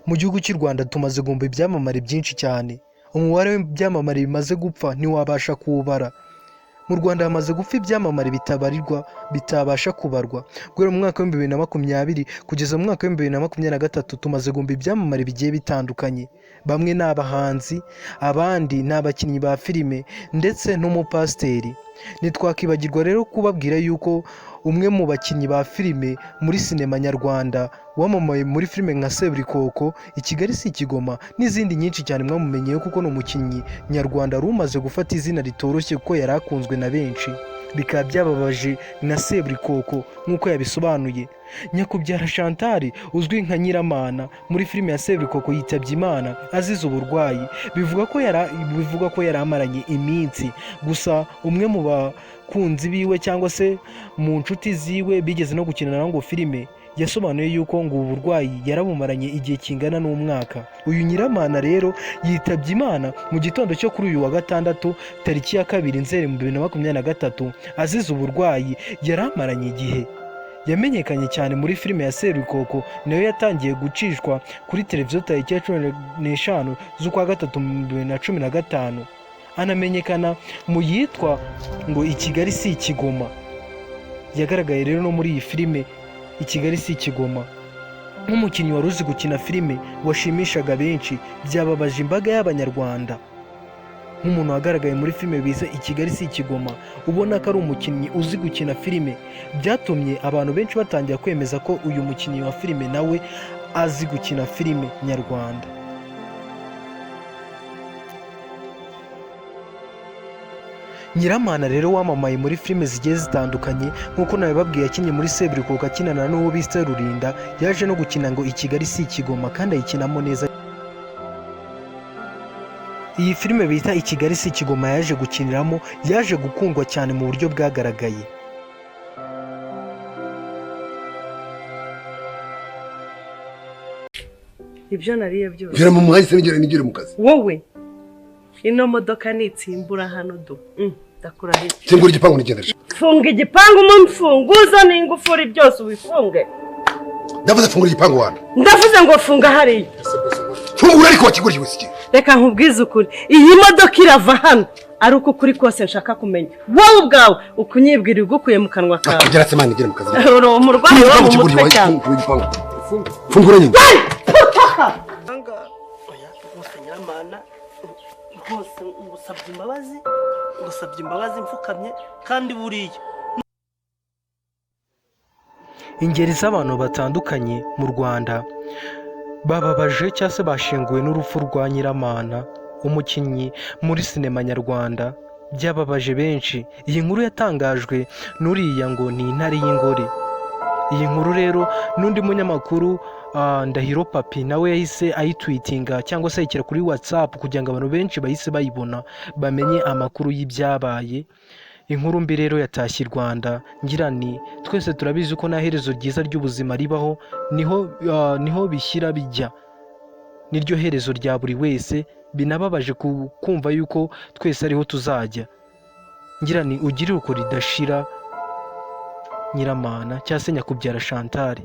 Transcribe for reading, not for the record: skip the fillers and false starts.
Mu gihugu cy'u Rwanda tumaze guhomba ibyamamare byinshi cyane, umubare w'ibyamamare bimaze gupfa ntiwabasha kuwubara. Mu Rwanda hamaze gupfa ibyamamare bitabarirwa, bitabasha kubarwa. Guhera mu mwaka w'ibihumbi bibiri na makumyabiri kugeza mu mwaka w'ibihumbi bibiri na makumyabiri na gatatu tumaze guhomba ibyamamare bigiye bitandukanye. Bamwe ni abahanzi, abandi ni abakinnyi ba filime ndetse n'umupasiteri. Ntitwakwibagirwa rero kubabwira yuko umwe mu bakinnyi ba filime muri sinema nyarwanda wamamaye muri filime nka Seburikoko, I Kigali si Ikigoma n'izindi nyinshi cyane mwamumenyeyo kuko ni umukinnyi nyarwanda wari umaze gufata izina ritoroshye kuko yari akunzwe na benshi. Bikaba byababaje na Seburikoko nk'uko yabisobanuye. Nyakubyara Chantal uzwi nka Nyiramana muri filime ya Seburikoko yitabye Imana azize uburwayi. Bivugwa ko yari amaranye iminsi. Gusa umwe mu bakunzi biwe cyangwa se mu nshuti ziwe bigeze no gukinana ngo filime yasobanuye yuko ngo ubu burwayi yarabumaranye igihe kingana n'umwaka. Uyu Nyiramana rero yitabye Imana mu gitondo cyo kuri uyu wa gatandatu tariki ya 2 Nzeri 2023 azize uburwayi yari amaranye igihe. Yamenyekanye cyane muri filime ya Seburikoko, nayo yatangiye gucishwa kuri televiziyo tariki ya 15 z'ukwa gatatu 2015. Anamenyekana mu yitwa ngo I Kigali si Ikigoma. Yagaragaye rero no muri iyi filime I Kigali si Ikigoma nk'umukinnyi wari uzi gukina filime washimishaga benshi, byababaje imbaga y'Abanyarwanda. Nk'umuntu wagaragaye muri filime bise I Kigali si Ikigoma, ubona ko ari umukinnyi uzi gukina filime, byatumye abantu benshi batangira kwemeza ko uyu mukinnyi wa filime nawe azi gukina filime nyarwanda. Nyiramana rero wamamaye muri filime zigiye zitandukanye nk'uko nabibabwiye, yakinnye muri Seburikoko akinana n'uwo bise Rulinda, yaje no gukina ngo I Kigali si Ikigoma kandi ayikinamo neza. Iyi filime bita I Kigali si Ikigoma yaje gukiniramo yaje gukundwa cyane mu buryo bwagaragaye. Ibyo nariye byose ugera mu mwahise nigere mu kazi. Wowe ino modoka nitsimbura hano do ndakurahiye. Fungura igipangu nigendesha. Funga igipangu mu mfunguzo n'ingufuri byose ubifunge. Ndavuze fungura igipangu wana. Ndavuze ngo funga hariya. Fungura ariko wakigura iki? Reka nkubwize ukuri, iyi modoka irava hano ari uko kuri kose nshaka kumenya. Wowe ubwawe ukunyibwira ugukuye mu kanwa kawe. Akagera se mani ngire mu kazi. Umurwayi wo mu mutwe cyane. Fungura nyine. Anga oya rwose Nyiramana rwose ngusabye imbabazi mfukamye kandi buriya. Ingeri z'abantu batandukanye mu Rwanda bababaje cyangwa se bashenguwe n'urupfu rwa Nyiramana, umukinnyi muri sinema nyarwanda. Byababaje benshi. Iyi nkuru yatangajwe n'uriya ngo ni Intare y'Ingore. Iyi nkuru rero n'undi munyamakuru Ndahiro Papi nawe yahise ayitwitinga cyangwa se ayikira kuri WhatsApp kugira ngo abantu benshi bahise bayibona bamenye amakuru y'ibyabaye. Inkuru mbi rero yatashye i Rwanda. Ngira ni twese turabizi ko nta herezo ryiza ry'ubuzima ribaho, niho bishyira bijya, niryo herezo rya buri wese. Binababaje kumva yuko twese ariho tuzajya. Ngira ni ugire uko ridashira Nyiramana cyangwa se Nyakubyara Chantal.